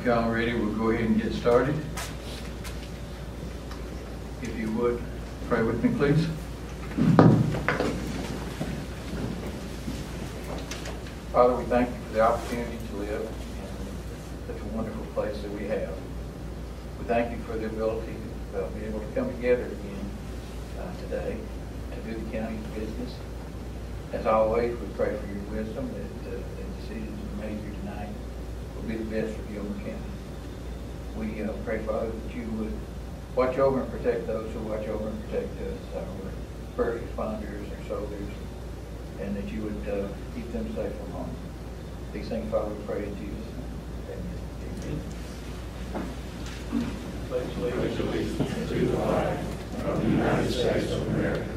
y'all ready, we'll go ahead and get started. If you would, pray with me, please. Father, we thank you for the opportunity to live in such a wonderful place that we have. We thank you for the ability to be able to come together again today to do the county's business. As always, we pray for your wisdom that the decisions made here tonight will be the best for Gilmer County. We pray, Father, that you would watch over and protect those who watch over and protect us, our first responders, our soldiers, and that you would keep them safe from harm. These things, Father, we pray in Jesus' name. Amen. Pledge allegiance to the flag of the United States of America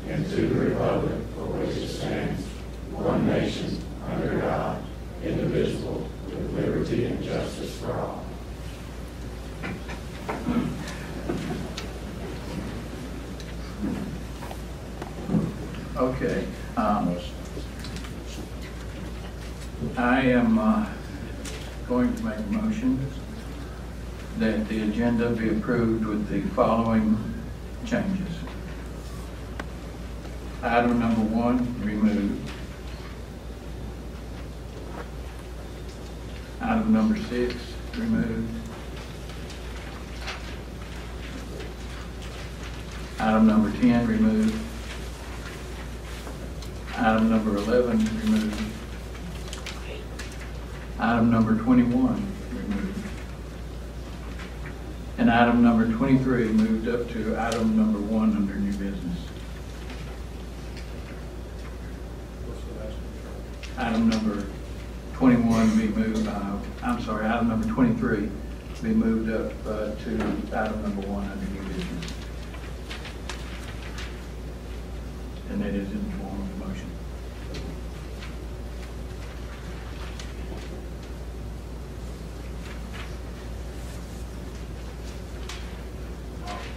and to the republic for which it stands, one nation, under God, indivisible, with liberty and justice for all. Okay. I am going to make a motion that the agenda be approved with the following changes. Item number 1, removed. Item number 6, removed. Item number 10, removed. Item number 11, removed. Item number 21, removed. And item number 23 moved up to item number 1 under new business. Item number 21 be moved, item number 23 be moved up to item number 1 under new business. And that is in the form of a motion.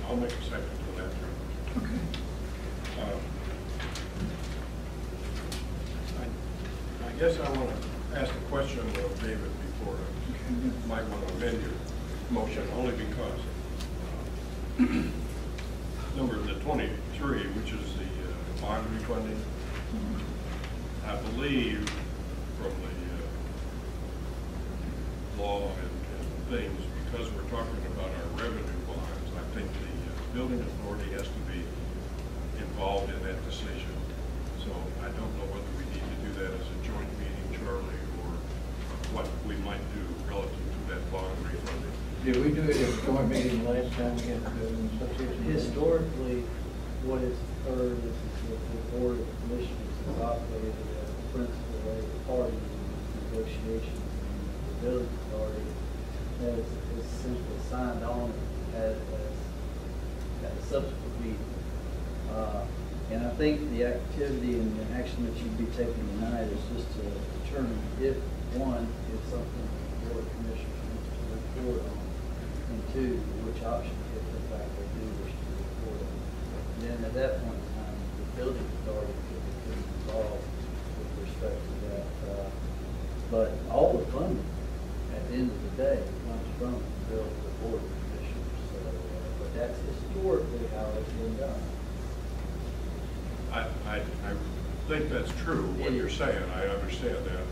I'll make a second to that. Okay. I guess I want to ask a question of David before I might want to amend your motion, only because number the 23, which is the bond refunding, I believe from the law and things, because we're talking about our revenue bonds, I think the building authority has to be involved in that decision. So I don't know whether we need to do that as a joint meeting, Charlie, or what we might do relative to that bond refunding. Did we do it at a joint meeting last time we had the building association? Historically, what has occurred is that the Board of Commissioners has operated as the principal related party in these negotiations, and the building authority has essentially signed on at a subsequent meeting. And I think the activity and the action that you'd be taking tonight is just to determine if, one, it's something the Board of Commissioners wants to report on, and two, which option, if in fact they do wish to report on. And then at that point in time, the building authority could be involved with respect to that. But all the funding, at the end of the day, comes from the Board of Commissioners. So, but that's historically how it's been done. I think that's true, what you're saying. I understand that.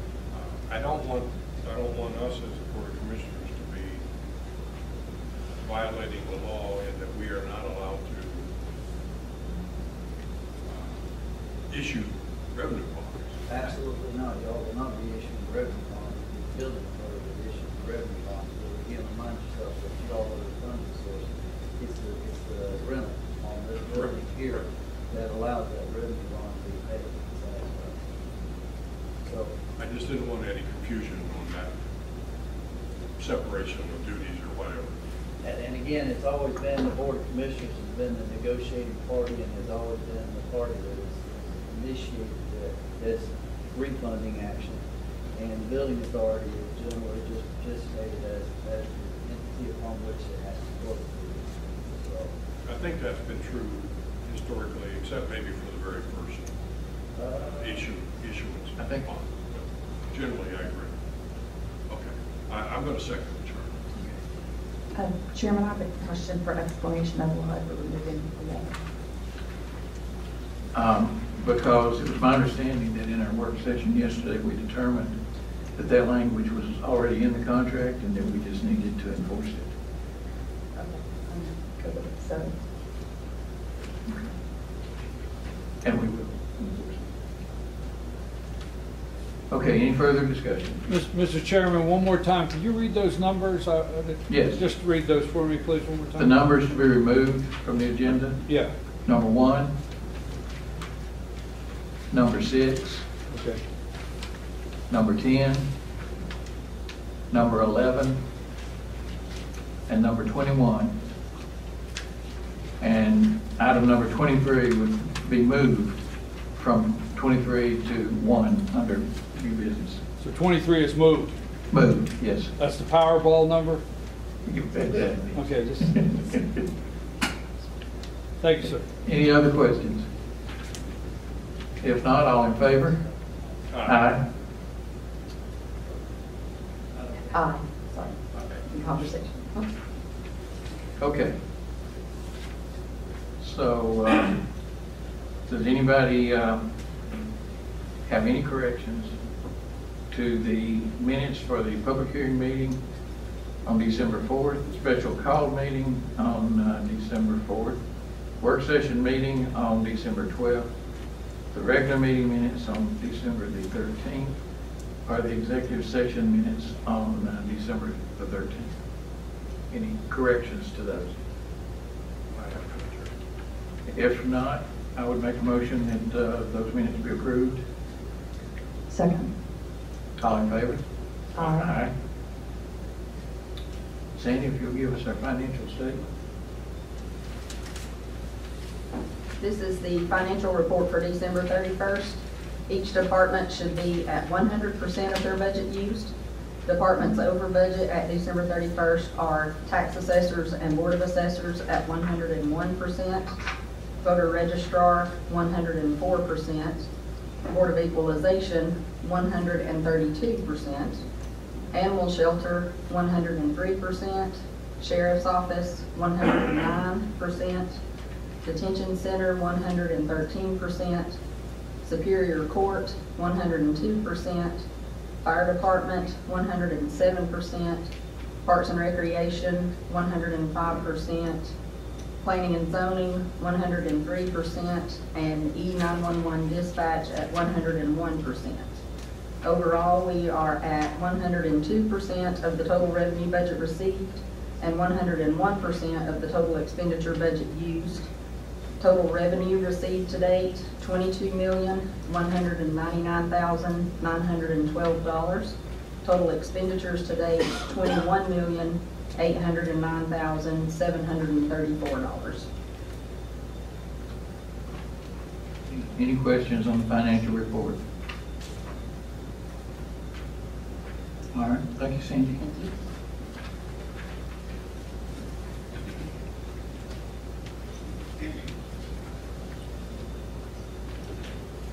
I don't want us as a Board of Commissioners to be violating the law in that we are not allowed to issue revenue bonds. Absolutely not. Y'all will not be issuing revenue bonds. The building authority will issue revenue bonds. So again, remind yourself that y'all are the funding source. It's the rental on this building here that allows that revenue bond to be paid. So I just didn't want any confusion on that separation of duties or whatever. and again, it's always been the Board of Commissioners has been the negotiating party and has always been the party that has initiated this refunding action. And the building authority is generally just participated as the entity upon which it has to work. So I think that's been true historically, except maybe for the very first issuance. I think. But generally, I agree. Okay, I'm going to second the charge. Chairman, I have a question for explanation of why we're removing 11. Because it was my understanding that in our work session yesterday, we determined that that language was already in the contract and that we just needed to enforce it. Okay. Because of 7. And we will enforce it. Okay, any further discussion? Mr. Chairman, one more time, could you read those numbers? Yes. Just read those for me, please, one more time. The numbers to be removed from the agenda. Yeah, Number 1, number 6, okay. number 10, number 11, and number 21. And item number 23 would be moved from 23 to 1 under new business. So 23 is moved. Moved, yes. That's the Powerball number? Exactly. Okay, just, thank you, sir. Any other questions? If not, all in favor? Aye. Sorry. In conversation. Okay. So, does anybody have any corrections to the minutes for the public hearing meeting on December 4th, the special call meeting on December 4th, work session meeting on December 12th, the regular meeting minutes on December the 13th, or the executive session minutes on December the 13th? Any corrections to those? If not, I would make a motion that those minutes be approved. Second. All in favor? Aye. Sandy, if you'll give us our financial statement. This is the financial report for December 31st. Each department should be at 100% of their budget used. Departments over budget at December 31st are tax assessors and board of assessors at 101%, voter registrar 104%, board of equalization 132%, animal shelter 103%, sheriff's office 109%, detention center 113%, superior court 102%, fire department 107%, parks and recreation 105%, planning and zoning 103%, and E911 dispatch at 101%. Overall, we are at 102% of the total revenue budget received and 101% of the total expenditure budget used. Total revenue received to date, $22,199,912. Total expenditures to date, $21,809,734. Any questions on the financial report? All right, thank you, Sandy. Thank you.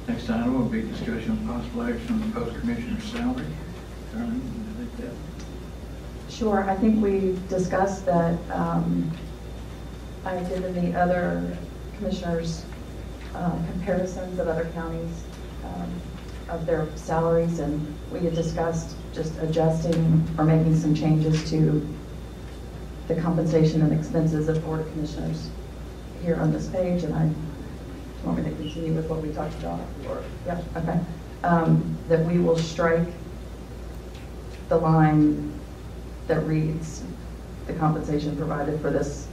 Next item will be discussion of possible action on the post commissioner's salary. Darlene, you take that? Sure. I think we discussed that. I had given the other commissioners comparisons of other counties of their salaries, and we had discussed just adjusting or making some changes to the compensation and expenses of board of commissioners here on this page. And I want me to continue with what we talked about? Or, yeah, okay. That we will strike the line that reads, the compensation provided for this,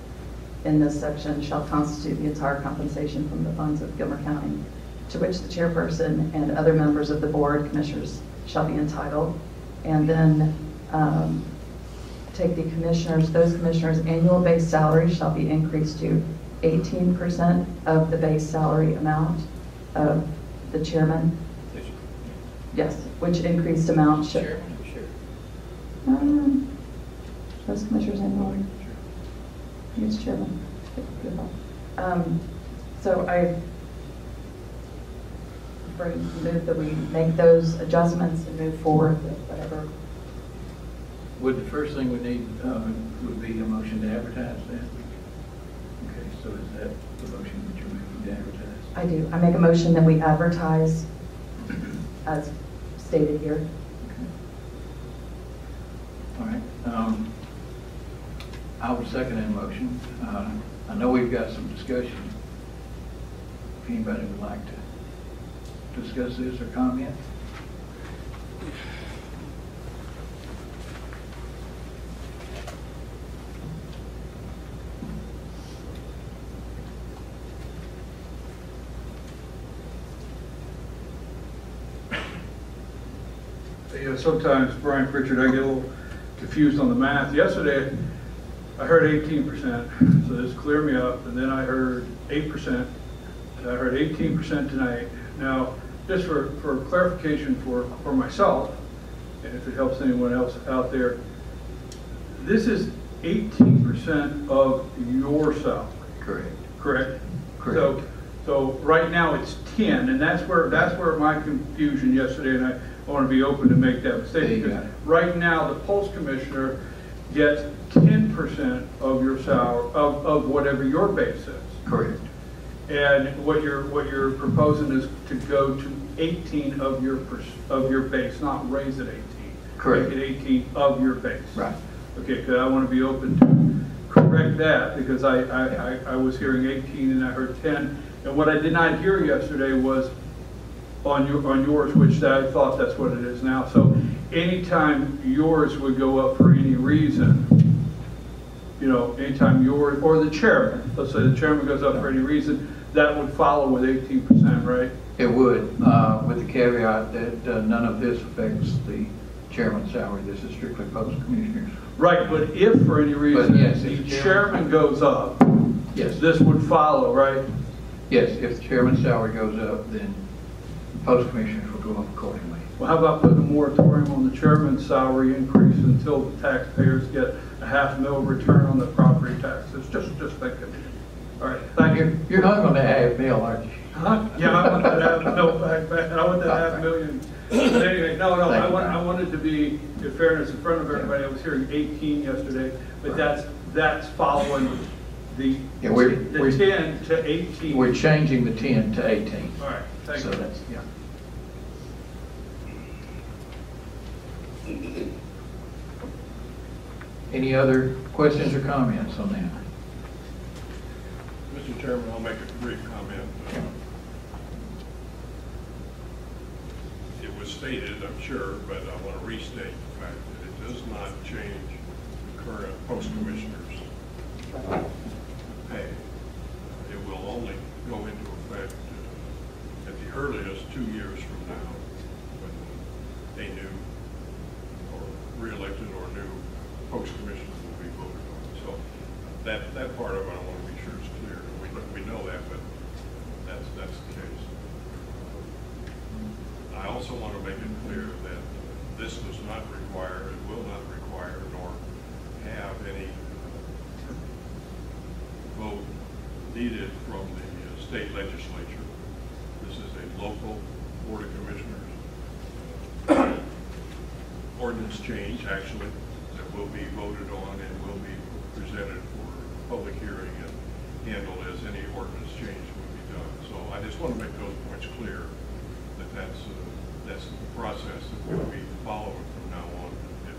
in this section, shall constitute the entire compensation from the funds of Gilmer County, to which the chairperson and other members of the board commissioners shall be entitled. And then take the commissioners, those commissioners' annual base salary shall be increased to 18% of the base salary amount of the chairman. Yes, which increased amount should. Chairman or sheriff? Those commissioners annually. I think it's chairman. So I move that we make those adjustments and move forward with whatever Would the first thing we need would be a motion to advertise that? Okay, so is that the motion that you're making to advertise? I do. I make a motion that we advertise as stated here. Okay. All right. I would second that motion. I know we've got some discussion. If anybody would like to discuss this or comment? You know, sometimes, Brian Pritchard, I get a little confused on the math. Yesterday, I heard 18%, so this cleared me up, and then I heard 8%, and I heard 18% tonight. Now, just for clarification for myself, and if it helps anyone else out there, this is 18% of your salary. Correct. Correct? Correct. So right now it's 10, and that's where my confusion yesterday, and I want to be open to make that mistake. There you Because got it. right now, the post commissioner gets 10% of your salary, of whatever your base is. Correct. And what you're proposing is to go to 18 of your base, not raise it 18. Correct. Make it 18 of your base. Right. Okay, because I want to be open to correct that, because I was hearing 18 and I heard 10. And what I did not hear yesterday was on yours, which I thought that's what it is now. So anytime yours would go up for any reason, you know, anytime yours, or the chairman, let's say the chairman goes up for any reason, that would follow with 18%, right? It would, with the caveat that none of this affects the chairman's salary. This is strictly post commissioners. Right, but if for any reason yes, the if the chairman goes up, Yes. this would follow, right? Yes, if the chairman's salary goes up, then post commissioners will go up accordingly. Well, how about putting a moratorium on the chairman's salary increase until the taxpayers get a $500,000 return on the property taxes? Just thinking. All right, thank you. You're not going to have $500,000, aren't you? Huh? Yeah, I want that $500,000. I want that $500,000. But anyway, no, Thank you. I wanted to be, in fairness, in front of everybody. I was hearing 18 yesterday, but that's following the Yeah, we're 10 to 18. We're changing the 10 to 18. All right, thank So you. that's, yeah. Any other questions or comments on that? Mr. Chairman, I'll make a brief comment. It was stated, I'm sure, but I want to restate the fact that it does not change the current post commissioners' pay. It will only go into effect at the earliest 2 years from now, when a new or re-elected or new post commissioner will be voted on. So that part of it I want to be sure is clear. We know that, but that's the case. I also want to make it clear that this does not require, it will not require, nor have any vote needed from the state legislature. This is a local board of commissioners ordinance change, actually, that will be voted on and will be presented for public hearing and handled as any ordinance change would be done. So I just want to make those points clear, that that's the process that we'll be following from now on,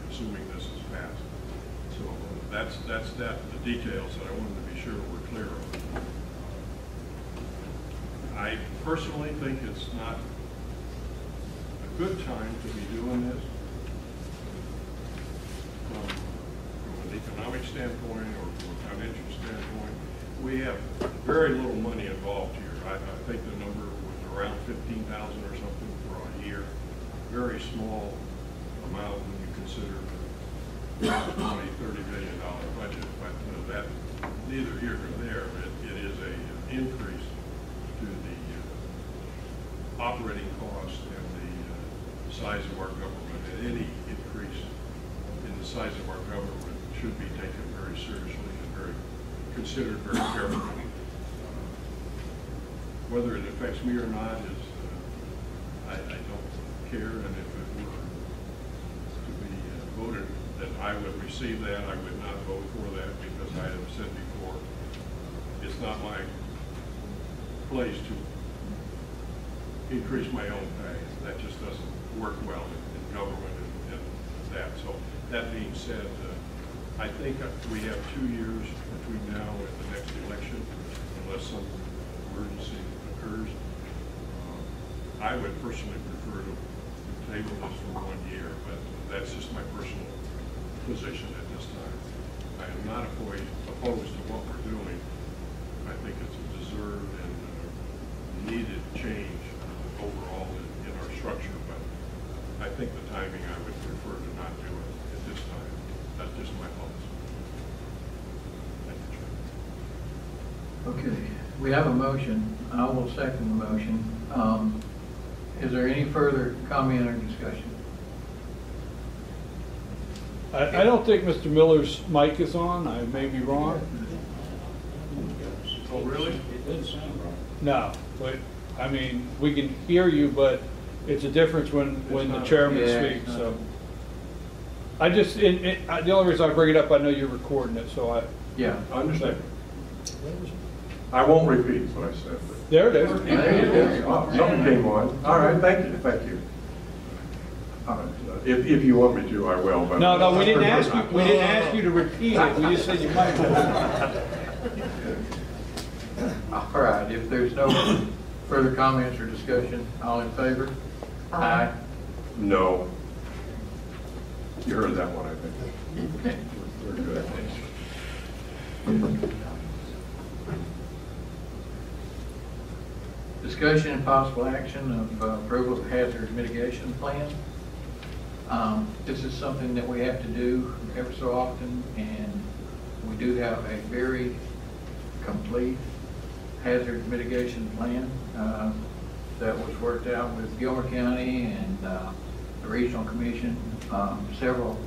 assuming this is passed. So that's the details that I wanted to be sure we're clear on. I personally think it's not a good time to be doing this from an economic standpoint or from a financial standpoint. We have very little money involved here. I think the number was around 15,000 or something for a year. Very small amount when you consider the $20, $30 million budget. But that neither here nor there. It is an increase to the operating cost and the size of our government. And any increase in the size of our government should be taken very seriously and considered very carefully. Whether it affects me or not is, I don't care, and if it were to be voted that I would receive that. I would not vote for that because I have said before, it's not my place to increase my own pay. That just doesn't work well in government and that. So that being said, I think we have 2 years between now and the next election, unless some emergency occurs. I would personally prefer to table this for 1 year, but that's just my personal position at this time. I am not opposed to what we're doing. I think it's a deserved and needed change overall in our structure, but I think the timing I would prefer to not do it at this time. That's just my thoughts. Thank you, Chair. Okay, we have a motion. I will second the motion. Is there any further comment or discussion? I don't think Mr. Miller's mic is on. I may be wrong. Oh, really? It didn't sound right. No, but, I mean, we can hear you, but it's a difference when the chairman Yeah, speaks, so. I just, the only reason I bring it up, I know you're recording it, so Yeah. I understand. I won't repeat what I said. But there it is. Oh, something came on. All right, thank you, thank you. If you want me to, I will. But No, we didn't ask you, to repeat it, we just said you might. All right, if there's no further comments or discussion, all in favor? Aye. No. You heard that one, I think. Okay. We're good. Discussion and possible action of approval of hazard mitigation plan. This is something that we have to do ever so often, and we do have a very complete hazard mitigation plan that was worked out with Gilmer County and the Regional Commission, several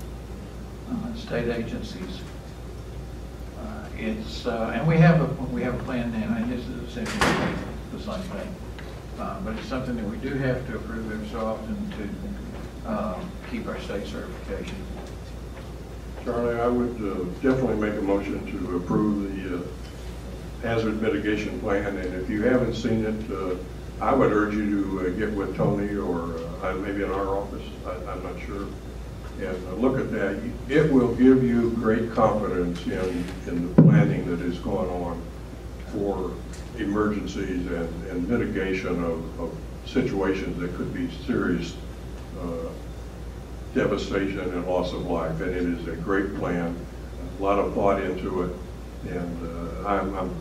state agencies. And we have a plan now, and this is essentially the same thing. But it's something that we do have to approve every so often to keep our state certification. Charlie, I would definitely make a motion to approve the hazard mitigation plan, and if you haven't seen it, I would urge you to get with Tony or maybe in our office, I'm not sure, and look at that. It will give you great confidence in the planning that is going on for emergencies and mitigation of situations that could be serious devastation and loss of life. And it is a great plan, a lot of thought into it, and I'm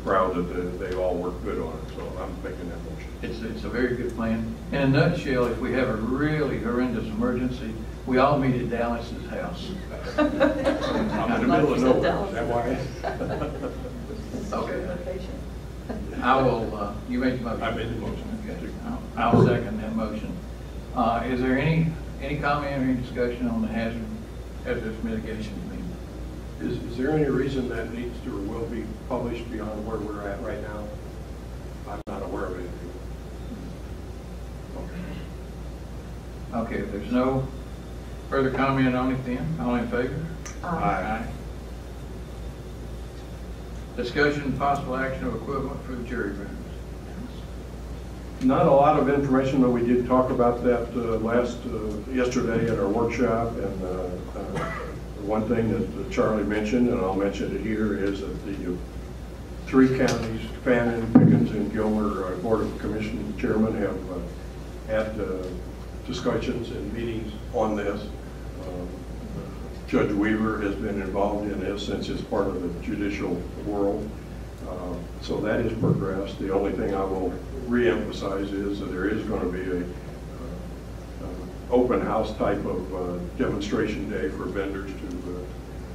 proud that they all work good on it, so I'm making that motion. It's a very good plan. In a nutshell, if we have a really horrendous emergency, we all meet at Dallas's house. I'm in the middle of nowhere, is that why? Okay. I will, you made the motion. I made the motion. Okay. I'll second that motion. Is there any comment or any discussion on the hazardous mitigation plan? Is there any reason that needs to or will be published beyond where we're at right now? I'm not aware of anything. Okay, if there's no further comment on it then, all in favor? Aye. Discussion and possible action of equipment for the jury rooms. Not a lot of information, but we did talk about that yesterday at our workshop. And one thing that Charlie mentioned, and I'll mention it here, is that the 3 counties, Fannin, Pickens, and Gilmer Board of Commission chairmen have had discussions and meetings on this. Judge Weaver has been involved in this since it's part of the judicial world. So that is progressed. The only thing I will re-emphasize is that there is going to be a open house type of demonstration day for vendors to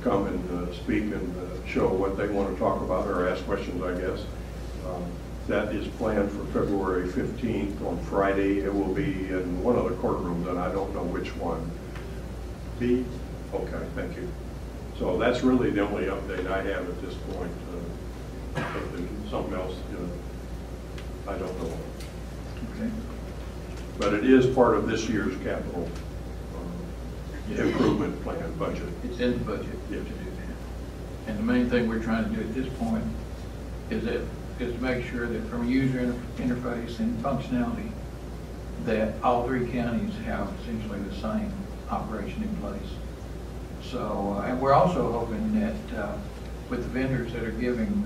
come and speak and show what they want to talk about or ask questions, I guess. That is planned for February 15th on Friday. It will be in one of the courtrooms, and I don't know which one. B? Okay, thank you. So that's really the only update I have at this point. If there's something else, I don't know. Okay. But it is part of this year's capital improvement plan budget. It's in the budget to Yes. do that. And the main thing we're trying to do at this point is to make sure that from a user interface and functionality, that all three counties have essentially the same operation in place. So, and we're also hoping that with the vendors that are giving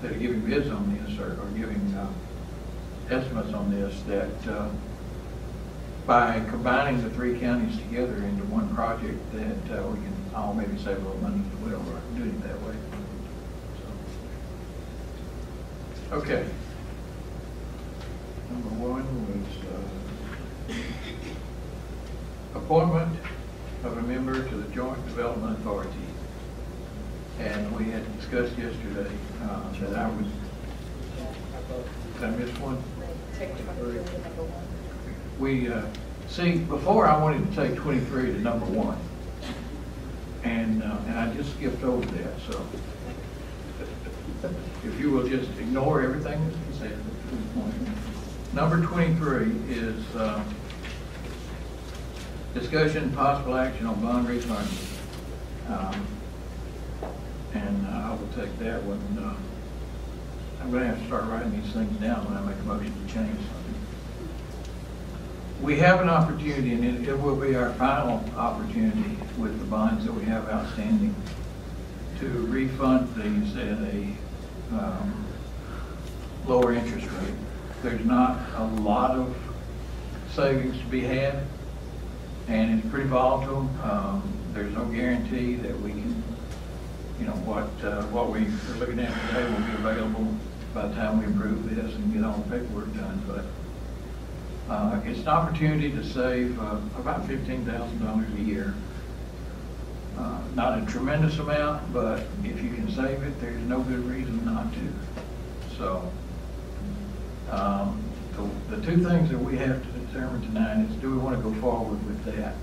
bids on this or giving estimates on this, that by combining the three counties together into one project, that we can all maybe save a little money as well, or doing it that way. So, okay. Number one was appointment of a member to the Joint Development Authority. And we had discussed yesterday that I was, did I miss one? We, see, before I wanted to take 23 to number one. And I just skipped over that, so. If you will just ignore everything that's been said. Number 23 is discussion and possible action on bond refunding. And I will take that one. I'm going to have to start writing these things down when I make a motion to change something. We have an opportunity, and it will be our final opportunity with the bonds that we have outstanding, to refund these at a lower interest rate. There's not a lot of savings to be had, and it's pretty volatile. There's no guarantee that we can, what we are looking at today will be available by the time we approve this and get all the paperwork done. But it's an opportunity to save about $15,000 a year. Not a tremendous amount, but if you can save it, there's no good reason not to. So the two things that we have to determine tonight is, do we want to go forward with that?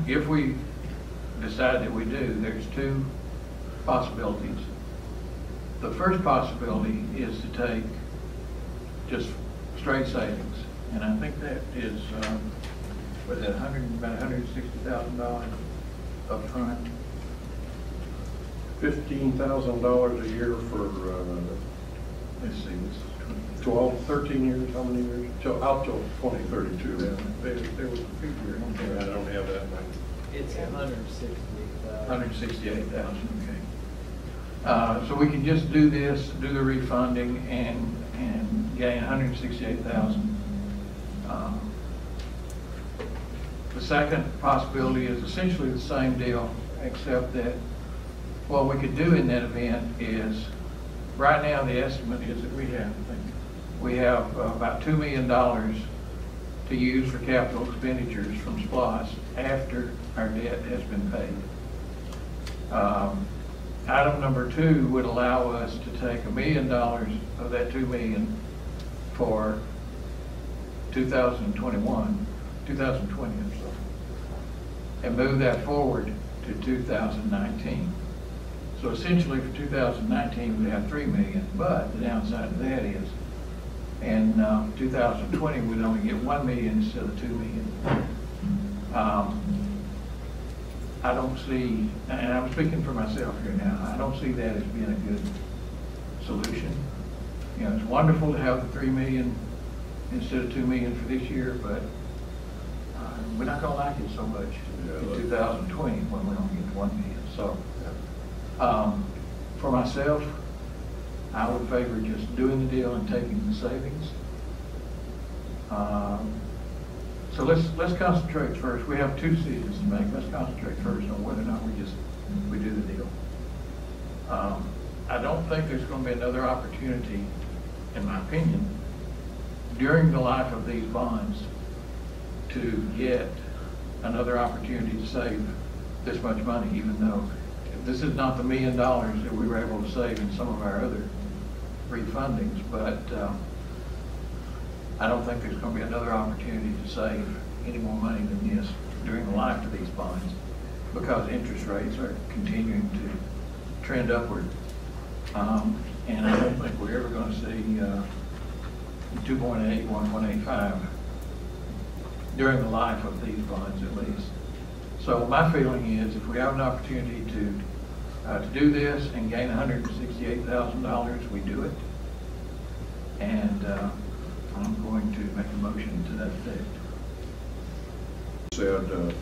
If we decide that we do, there's two possibilities. The first possibility is to take just straight savings, and I think that is about $160,000 up front. $15,000 a year for, Let's see, this is 12, 13 years, how many years? Out till 2032. there was a figure on there. I don't have that. It's 168,000. 168,000, okay. So we can just do this, do the refunding, and gain 168,000. The second possibility is essentially the same deal, except that what we could do in that event is, right now the estimate is that we have about $2 million to use for capital expenditures from SPLOST after our debt has been paid. Item number 2 would allow us to take $1 million of that $2 million for 2020, I'm sorry, and move that forward to 2019. So essentially for 2019 we have $3 million, but the downside of that is, in 2020 we'd only get $1 million instead of $2 million. I don't see, and I'm speaking for myself here now, I don't see that as being a good solution. It's wonderful to have the $3 million instead of $2 million for this year, but we're not going to like it so much in 2020 when we only get $1 million. So, for myself, I would favor just doing the deal and taking the savings. So let's concentrate first. We have 2 decisions to make. Let's concentrate first on whether or not we do the deal. I don't think there's going to be another opportunity, in my opinion, during the life of these bonds to get another opportunity to save this much money, even though this is not the $1 million that we were able to save in some of our other refundings, but I don't think there's going to be another opportunity to save any more money than this during the life of these bonds, because interest rates are continuing to trend upward. And I don't think we're ever going to see 2.8, 1.85 during the life of these bonds at least. So my feeling is if we have an opportunity to do this and gain $168,000, we do it. And I'm going to make a motion to that effect. Said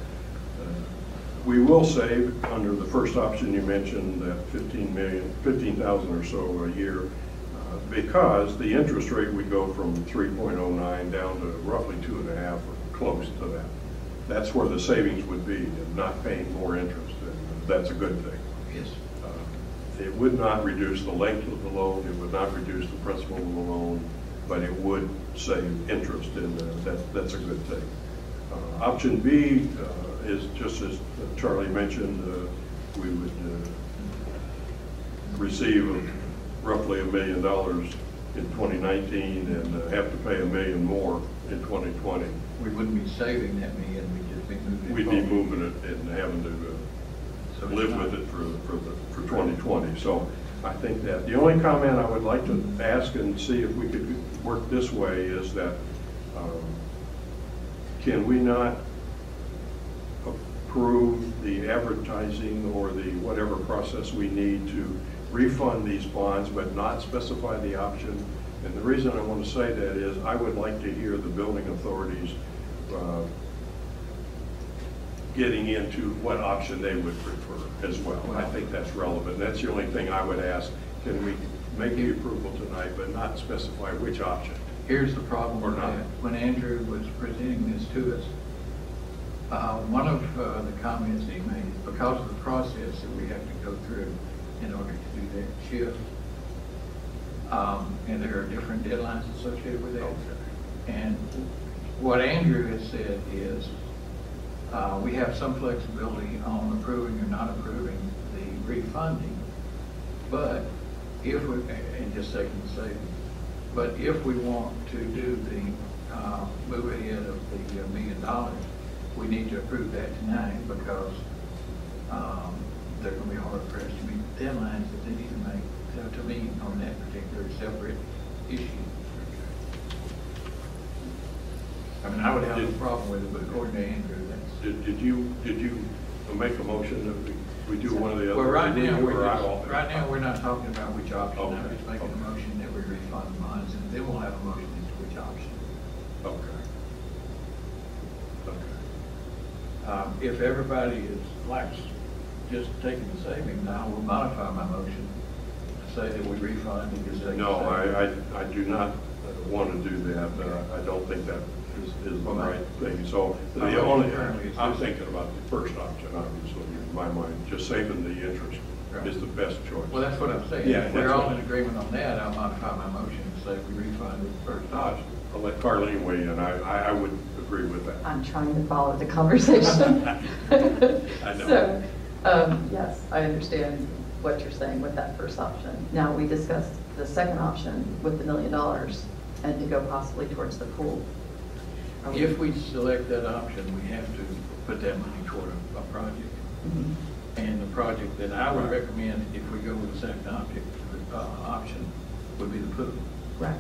we will save under the first option you mentioned, that 15,000 or so a year, because the interest rate would go from 3.09 down to roughly 2.5 or close to that. That's where the savings would be, and not paying more interest. And that's a good thing. Yes. It would not reduce the length of the loan. It would not reduce the principal of the loan, but it would save interest, and that's a good thing. Option B is just as Charlie mentioned, we would receive roughly $1 million in 2019 and have to pay $1 million more in 2020. We wouldn't be saving that million, we'd just be moving it We'd be forward. moving it and having to So it's live not- with it for 2020. So I think that the only comment I would like to ask and see if we could work this way is that can we not approve the advertising or the whatever process we need to refund these bonds but not specify the option? And the reason I want to say that is I would like to hear the building authorities getting into what option they would prefer as well. I think that's relevant. That's the only thing I would ask. Can we make the approval tonight but not specify which option? Here's the problem Or with not. that. When Andrew was presenting this to us, one of the comments he made is because of the process that we have to go through in order to do that shift, and there are different deadlines associated with that. Okay. And what Andrew has said is we have some flexibility on approving or not approving the refunding, but if we, and just taking the savings, but if we want to do the move ahead of the $1 million, we need to approve that tonight because they're going to be hard pressed to meet the deadlines that they need to make to meet on that particular separate issue. I mean, I would have no problem with it, but according to Andrew, that's. Did you make a motion that we do one of the other? Well, right now, Or we're not talking about which option. I'm Okay. just making a motion that we refund the bonds, and then we'll have a motion as to which option. Okay. Okay. If everybody is likes just taking the savings, I will modify my motion to say that we refund and just take No, the savings. I do not want to do that. I don't think that is the right thing. So the only, I'm thinking about the first option, obviously, in my mind. Just saving the interest is the best choice. Well, that's what I'm saying. Yeah, If we're that's all what- in agreement on that, I'll modify my motion to say we refund the first option. I'll let Carlene weigh in. I would agree with that. I'm trying to follow the conversation. I know. So, yes, I understand what you're saying with that first option. Now, we discussed the second option with the $1 million and to go possibly towards the pool. If we select that option, we have to put that money toward a project. Mhm. And the project that I would recommend, if we go with the second option, would be the pool. Right.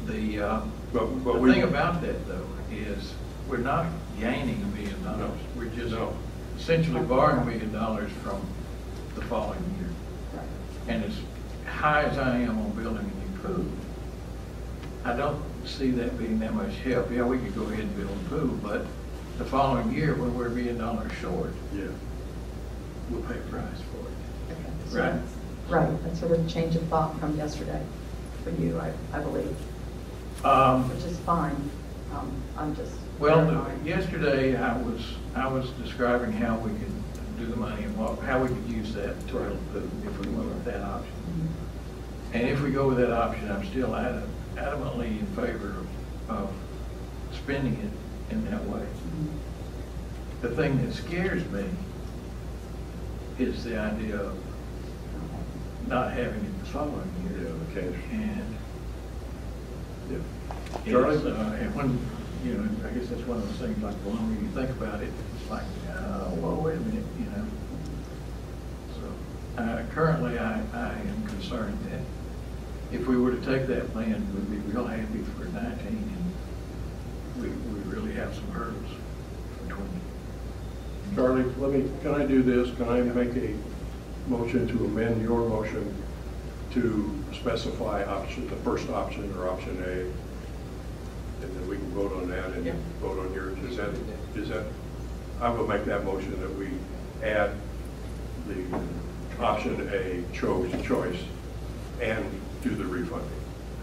The But we, thing about that, though, is we're not gaining $1 million. No. We're just No. essentially borrowing $1 million from the following year. Right. And as high as I am on building a new pool, I don't see that being that much help. Yeah, we could go ahead and build a pool, but the following year, when we're $1 million short, yeah. we'll pay a price for it. Okay. So Right. that's- Right, that's sort of a change of thought from yesterday for you, I believe, which is fine. I'm just. Well, yesterday I was describing how we could do the money and how we could use that to build a pool if we went with that option. Mhm. And if we go with that option, I'm still adamantly in favor of spending it in that way. Mhm. The thing that scares me is the idea of not having it the following year. Yeah, the cash. And Yeah. Charlie? and when, I guess that's one of those things, like the longer you think about it, it's like, well, wait a minute, So, currently, I am concerned that if we were to take that plan, we'd be real happy for 19 and we really have some hurdles between. Charlie, can I do this? Can I make a motion to amend your motion to specify option, the first option or option A? And then we can vote on that and vote on yours. Is that, I will make that motion that we add the option A choice and do the refunding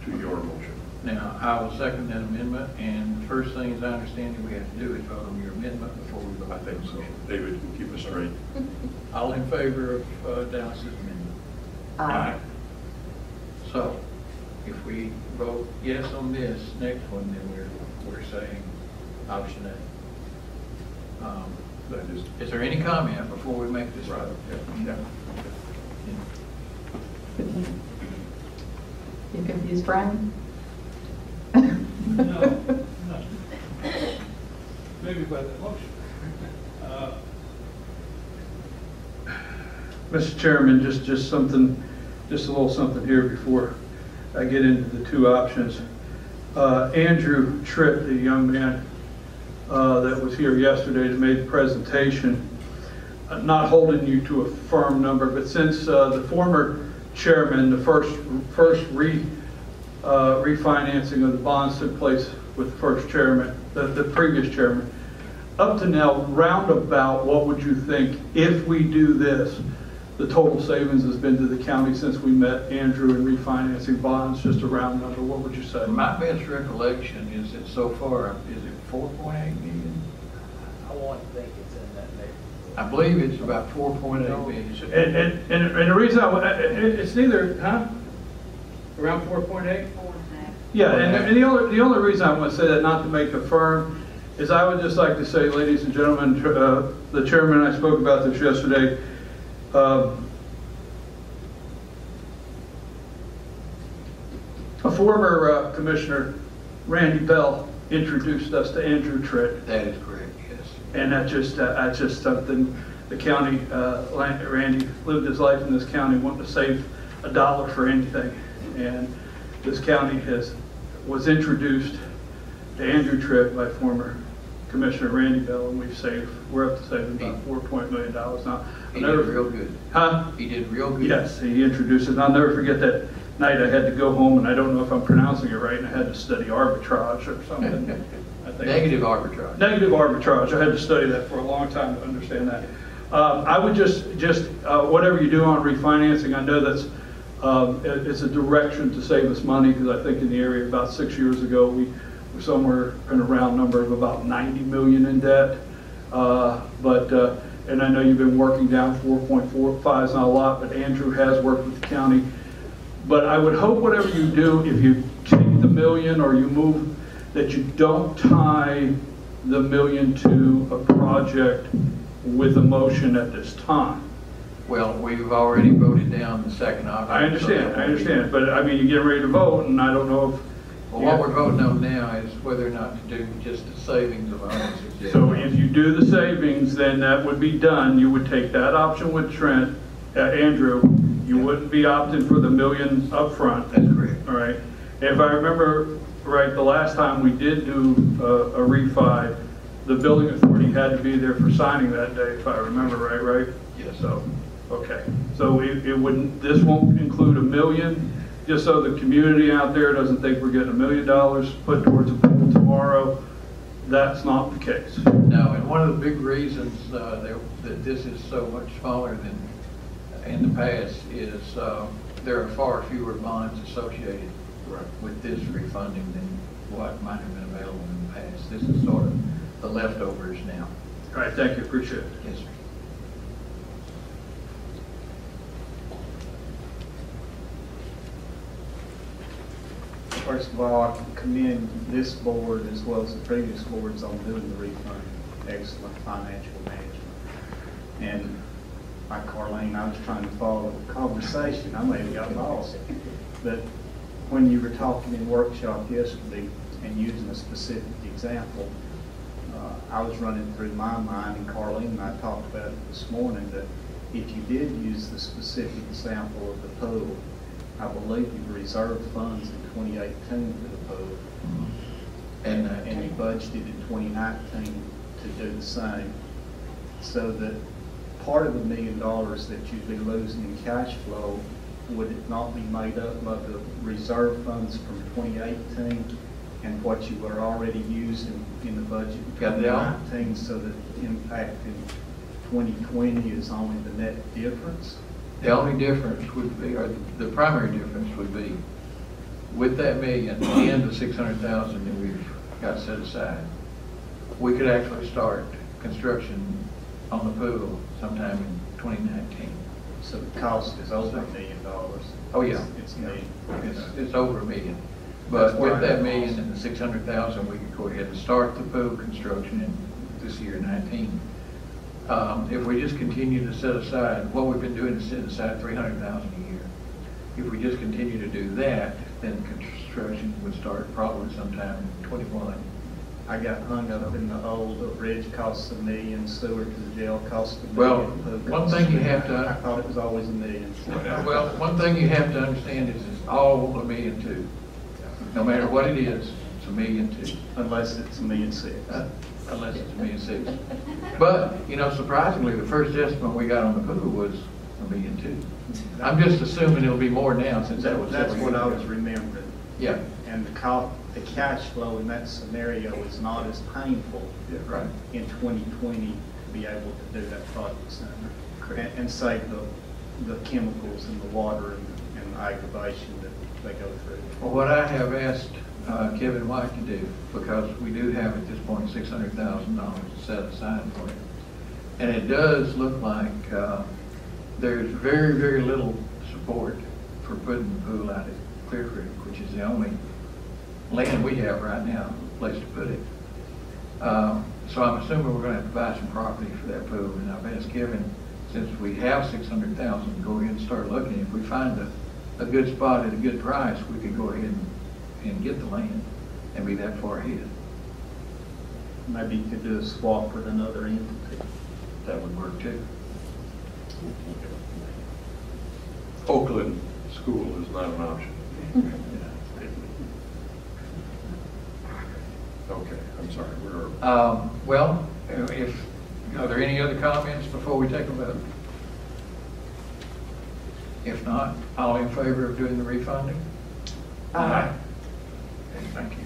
to your motion. Now, I will second that amendment, and the first thing, as I understand it, we have to do is vote on your amendment before we vote. I think so. David can keep us straight. All in favor of Dallas's amendment? Aye. So, if we vote yes on this next one, then we're saying option A. That Is there any comment before we make this vote? Yeah. You confused, Brian? No. Maybe by the motion. Mr. Chairman, just a little something here before I get into the two options. Andrew Tripp, the young man that was here yesterday that made the presentation, not holding you to a firm number, but since the former chairman, the first refinancing of the bonds took place with the first chairman, the previous chairman, up to now, roundabout, what would you think, if we do this, the total savings has been to the county since we met Andrew in refinancing bonds, just a round number, what would you say? My best recollection is that so far, is it 4.8 million? I want to think it's in that neighborhood. I believe it's about 4.8 million. And the reason it's neither, around 4.8? Yeah, and the only reason I want to say that, not to make a firm, is I would just like to say, ladies and gentlemen, the chairman and I spoke about this yesterday. A former commissioner, Randy Bell, introduced us to Andrew Tritt. That is correct, yes. And that's just something the county, Randy lived his life in this county wanting to save $1 for anything. And this county was introduced to Andrew Tripp by former Commissioner Randy Bell, and we're up to saving about $4 million now. He did real good. Huh? He did real good. Yes, he introduced it. And I'll never forget that night I had to go home, and I don't know if I'm pronouncing it right, and I had to study arbitrage or something. Negative arbitrage. Negative arbitrage. I had to study that for a long time to understand that. I would just whatever you do on refinancing, I know that's it's a direction to save us money, because I think in the area about 6 years ago we were somewhere in a round number of about 90 million in debt. And I know you've been working down 4.45 is not a lot, but Andrew has worked with the county. But I would hope whatever you do, if you take the million or you move, that you don't tie the million to a project with a motion at this time. Well, we've already voted down the second option. I understand, but I mean, you're getting ready to vote, and I don't know if... Well, what we're voting on now is whether or not to do just the savings of $160. So if you do the savings, then that would be done. You would take that option with Trent, Andrew. You wouldn't be opting for the million up front. That's correct. All right. If I remember right, the last time we did do a refi, the building authority had to be there for signing that day, if I remember right? Yes. So, okay. So this won't include $1 million, just so the community out there doesn't think we're getting $1 million put towards a pool tomorrow. That's not the case. No, and one of the big reasons that this is so much smaller than in the past is there are far fewer bonds associated with this refunding than what might have been available in the past. This is sort of the leftovers now. All right, thank you, appreciate it. Yes, sir. First of all, I commend this board as well as the previous boards on doing the refund. Excellent financial management. And like Carlene, I was trying to follow the conversation. I may have got lost. But when you were talking in workshop yesterday and using a specific example, I was running through my mind, and Carlene and I talked about it this morning, that if you did use the specific example of the pool, I believe you reserved funds in 2018 for the pool. And he budgeted in 2019 to do the same. So that part of the $1 million that you'd be losing in cash flow, would it not be made up of the reserve funds from 2018 and what you were already using in the budget in 2019, so that the impact in 2020 is only the net difference? The only difference would be, or the primary difference would be, with that million and the 600,000 that we've got set aside, we could actually start construction on the pool sometime in 2019. So the cost is over $1 million. Oh, yeah. It's $1 million. It's over $1 million. But That's why with that I million asked. and the 600,000, we could go ahead and start the pool construction in this year, 19. If we just continue to set aside, what we've been doing is setting aside 300,000 a year. If we just continue to do that, then construction would start probably sometime in 21. I got hung up in the old, the bridge costs $1 million, sewer to the jail costs $1 Well, million. pool one costs thing you $1 million. have to- I thought it was always $1 million. Well, one thing you have to understand is it's all $1 million too. No matter what it is, it's $1 million too. Unless it's $1.6 million. Unless it's $1.6 million. But, you know, surprisingly, the first estimate we got on the pool was $1 million too. I'm just assuming it'll be more now since that was. That's what I was remembering. Yeah. And the cash flow in that scenario is not as painful Yeah, right. in 2020 to be able to do that project center and save the chemicals in the water and the aggravation that they go through. Well, what I have asked Kevin White to do, because we do have at this point $600,000 set aside for it, and it does look like there's very, very little support for putting the pool out at Clear Creek, which is the only land we have right now, place to put it. So I'm assuming we're going to have to buy some property for that pool, and I've asked Kevin, since we have 600,000, go ahead and start looking. If we find a good spot at a good price, we could go ahead and get the land and be that far ahead. Maybe you could do a swap with another entity. That would work too. Oakland School is not an option. Okay, I'm sorry, we're. Well, are there any other comments before we take a vote? If not, all in favor of doing the refunding? Aye. Okay, thank you.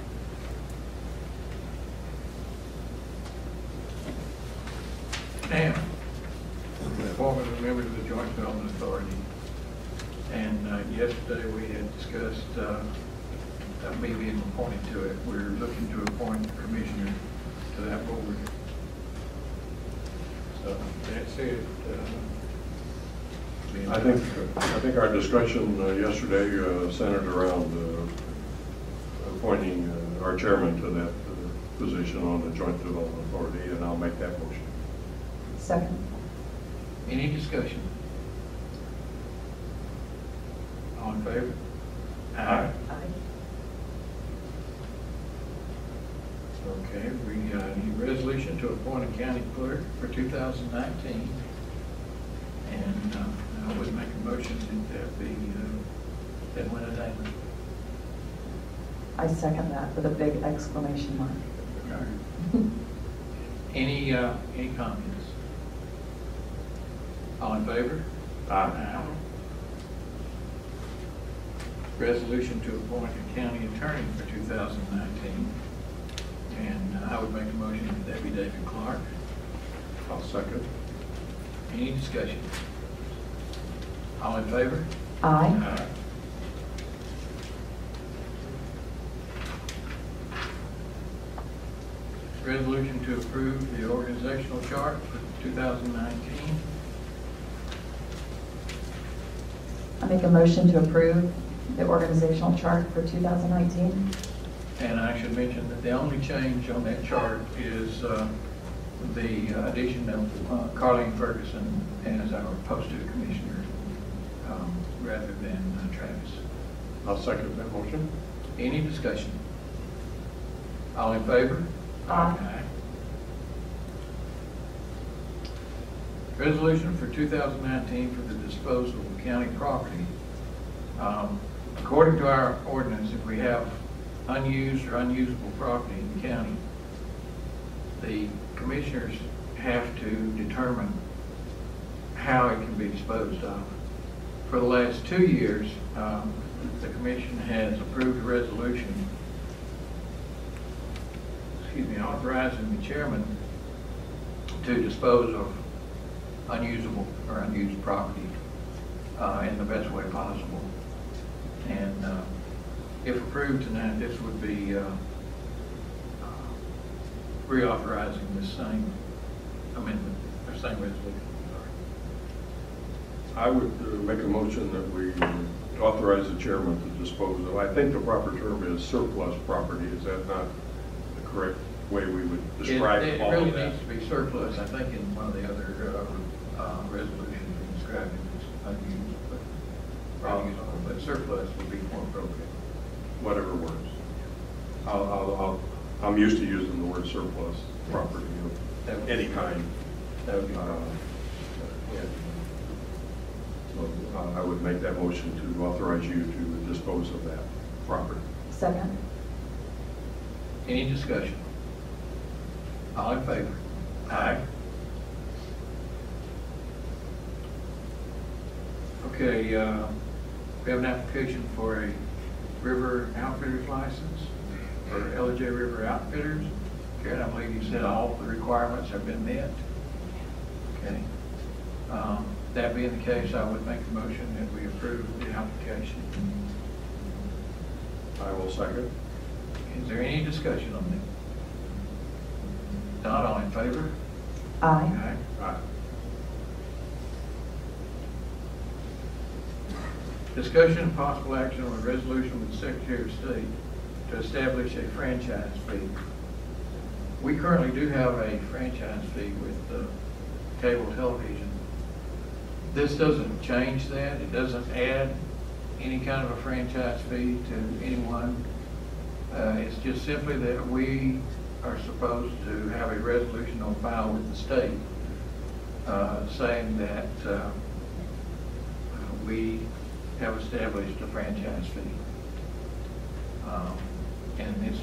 Now, appointment of a member to the Joint Development Authority. And yesterday we had discussed me being appointed to it. We're looking to appoint a commissioner to that board. So that's it. I think our discussion yesterday centered around appointing our chairman to that position on the Joint Development Authority, and I'll make that motion. Second. Any discussion? All in favor? Aye. Okay, we need resolution to appoint a county clerk for 2019. And I would make a motion that be Edwina Damon. I second that with a big exclamation mark. Any comments? All in favor? Aye. Resolution to appoint a county attorney for 2019. And I would make a motion that that be David Clark. I'll second. Any discussion? All in favor? Aye. Resolution to approve the organizational chart for 2019. I make a motion to approve the organizational chart for 2019. And I should mention that the only change on that chart is the addition of Carleen Ferguson as our posted commissioner rather than Travis. I'll second that motion. Any discussion? All in favor? Aye. Resolution for 2019 for the disposal of county property. According to our ordinance, if we have unused or unusable property in the county, the commissioners have to determine how it can be disposed of. For the last 2 years, the commission has approved a resolution, authorizing the chairman to dispose of unusable or unused property in the best way possible. And if approved tonight, this would be reauthorizing this same amendment, or same resolution. I would make a motion that we authorize the chairman to dispose of, I think the proper term is surplus property. Is that not the correct way we would describe It all really of that? needs to be surplus. I think in one of the other resolutions we described it as unused, but surplus would be more appropriate. Whatever works. I'm used to using the word surplus property of any kind. That would be Yeah. So I would make that motion to authorize you to dispose of that property. Second. Any discussion? All in favor? Aye. Okay, we have an application for a river outfitters license for LJ River Outfitters. Karen, I believe you said all the requirements have been met. Okay. That being the case, I would make a motion that we approve the application. I will second. Is there any discussion on that? Not all in favor? Aye. Aye. Discussion and possible action on a resolution with the Secretary of State to establish a franchise fee. We currently do have a franchise fee with cable television. This doesn't change that. It doesn't add any kind of a franchise fee to anyone. It's just simply that we are supposed to have a resolution on file with the state saying that we have established a franchise fee. And it's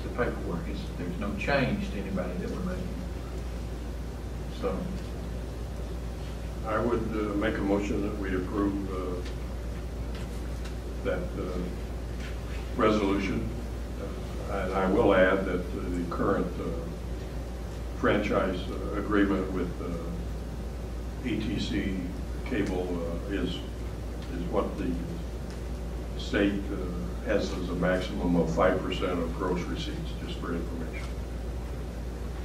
the paperwork. There's no change to anybody that we're making. So I would make a motion that we approve that resolution. And I will add that the current franchise agreement with ETC Cable is what the state has as a maximum of 5% of gross receipts, just for information.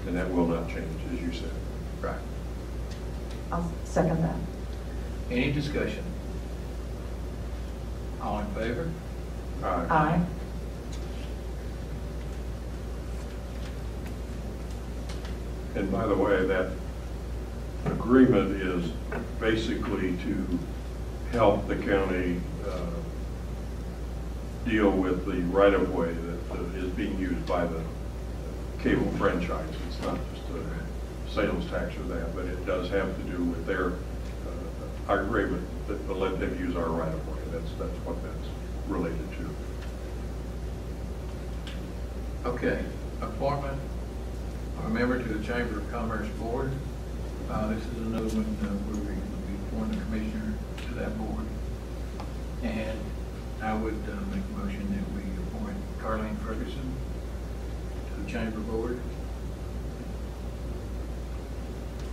And that will not change, as you said. right. I'll second that. Any discussion? All in favor? Aye. And by the way, that agreement is basically to help the county deal with the right-of-way that is being used by the cable franchise. It's not just a sales tax or that, but it does have to do with their agreement that to let them use our right-of-way. That's what that's related to. Okay. Appointment of a member to the Chamber of Commerce Board. This is another one where we appoint a commissioner to that board. And I would make a motion that we appoint Carleen Ferguson to the Chamber Board.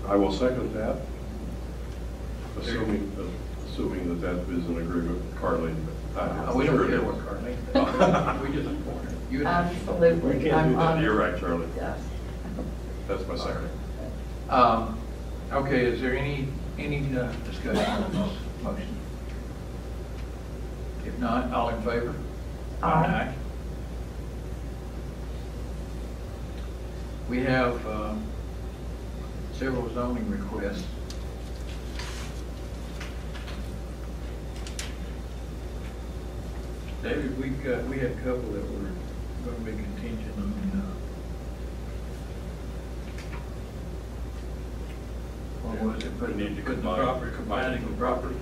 I will second that, assuming that that is an agreement with Carleen. But We don't sure it care is. what Carleen. We just appoint her. You and I. Absolutely. I'm honored. You're right, Charlie. Yes. That's my second. Okay, is there any discussion on this motion? If not, all in favor? Aye. We have several zoning requests. David, we had a couple that were going to be contingent on what was it? We need to Putting the combine- property, combining the property.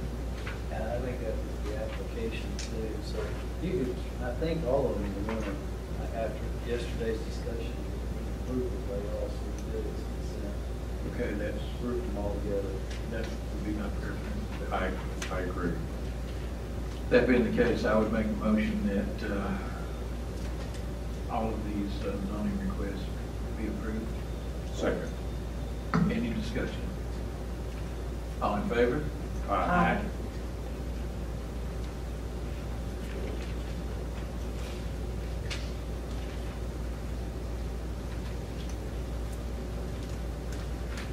And I think that was the application too, so you could, I think all of them are gonna After yesterday's discussion, approval, they also did its consent. Okay, that's, Grouped them all together. that would be my preference. I agree. That being the case, I would make a motion that all of these zoning requests be approved. Second. Any discussion? All in favor? Aye.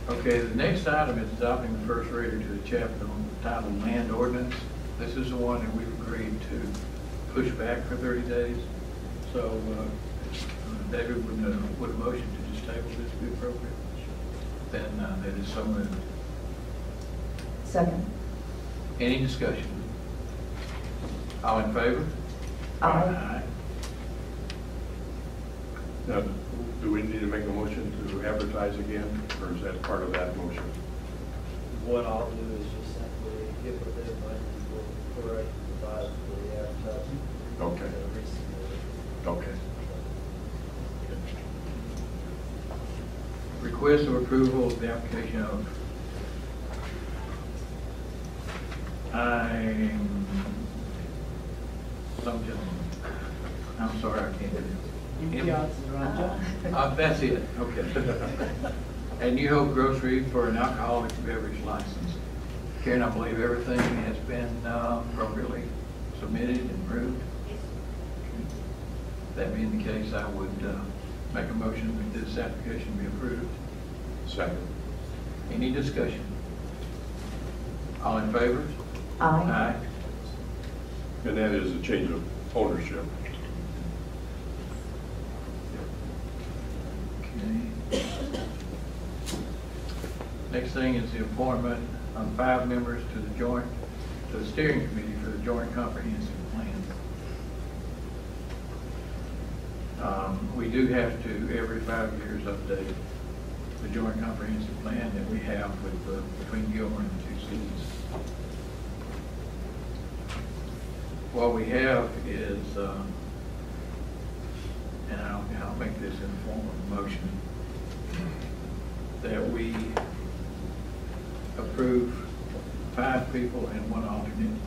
Okay, the next item is adopting the first reader to the chapter on titled Land Ordinance. This is the one that we've agreed to push back for 30 days. So, David, would a motion to just table this be appropriate? Then that is so moved. Second. Any discussion? All in favor? Aye. Now, do we need to make a motion to advertise again, or is that part of that motion? What I'll do is just simply get with everybody and we'll correct the revise for the advertising. Okay. Resubmit. Okay. Request of approval of the application of some gentleman. I'm sorry, I can't do it. That's it, okay. And New Hope Grocery for an alcoholic beverage license. Karen, I believe everything has been appropriately submitted and approved. That being the case, I would make a motion that this application be approved. Second. Any discussion? All in favor? Aye. And that is a change of ownership. Okay. Next thing is the appointment of 5 members to the steering committee for the Joint Comprehensive Plan. We do have to, every 5 years, update the Joint Comprehensive Plan that we have with between Gilmer and the 2 cities. What we have is, and I'll make this in the form of a motion, that we approve 5 people and 1 alternate.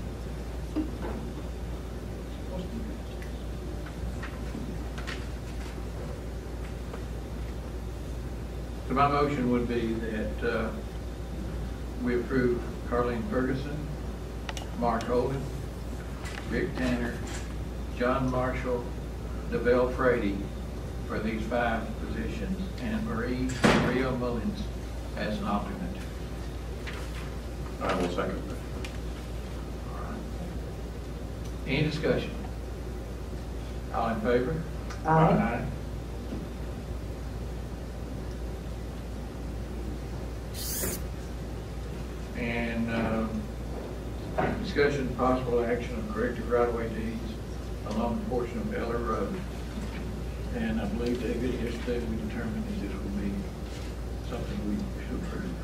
So my motion would be that we approve Carleen Ferguson, Mark Holden, Rick Tanner, John Marshall, DeBelle Frady for these 5 positions, and Maria Mullins as an alternate. I will second that. All right. Any discussion? All in favor? Aye. And discussion and possible action on corrective right-of-way deeds along the portion of Eller Road. And I believe, David, yesterday we determined that this would be something we should approve.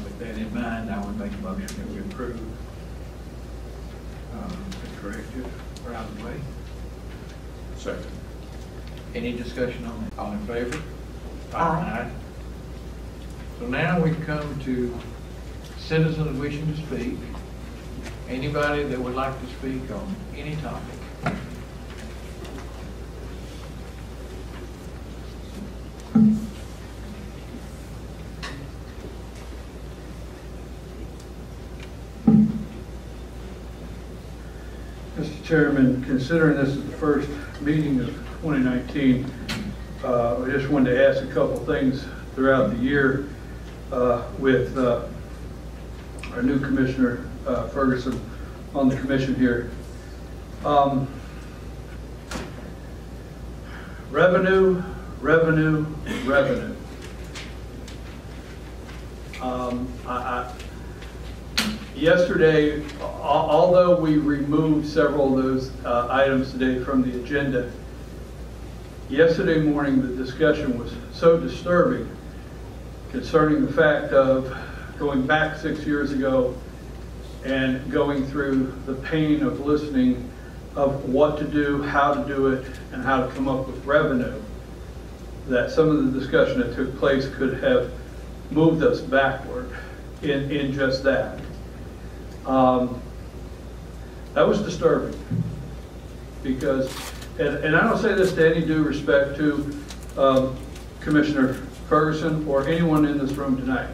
With that in mind, I would make a motion that we approve the corrective right-of-way. Second. Any discussion on that? All in favor? Aye. So now we come to citizens wishing to speak. Anybody that would like to speak on any topic. Mr. Chairman, considering this is the first meeting of 2019, I just wanted to ask a couple things throughout the year with our new Commissioner Ferguson on the commission here. Revenue. Yesterday, although we removed several of those items today from the agenda, yesterday morning the discussion was so disturbing concerning the fact of going back 6 years ago and going through the pain of listening of what to do, how to do it, and how to come up with revenue, that some of the discussion that took place could have moved us backward in just that. That was disturbing because, and I don't say this to any due respect to Commissioner Ferguson or anyone in this room tonight.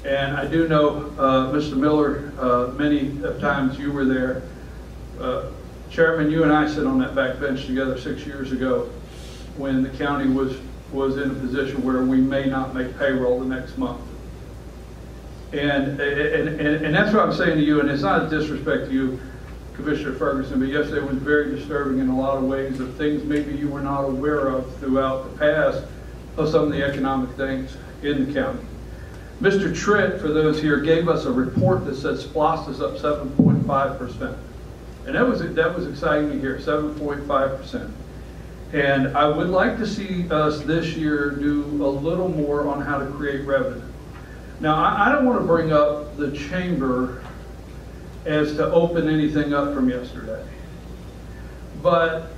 And I do know, Mr. Miller, many times you were there. Chairman, you and I sit on that back bench together 6 years ago when the county was in a position where we may not make payroll the next month. And that's what I'm saying to you, and it's not a disrespect to you, Commissioner Ferguson, but yesterday was very disturbing in a lot of ways of things maybe you were not aware of throughout the past of some of the economic things in the county. Mr. Tritt, for those here, gave us a report that said SPLOST is up 7.5%. And that was exciting to hear, 7.5%. And I would like to see us this year do a little more on how to create revenue. Now, I don't want to bring up the chamber as to open anything up from yesterday. But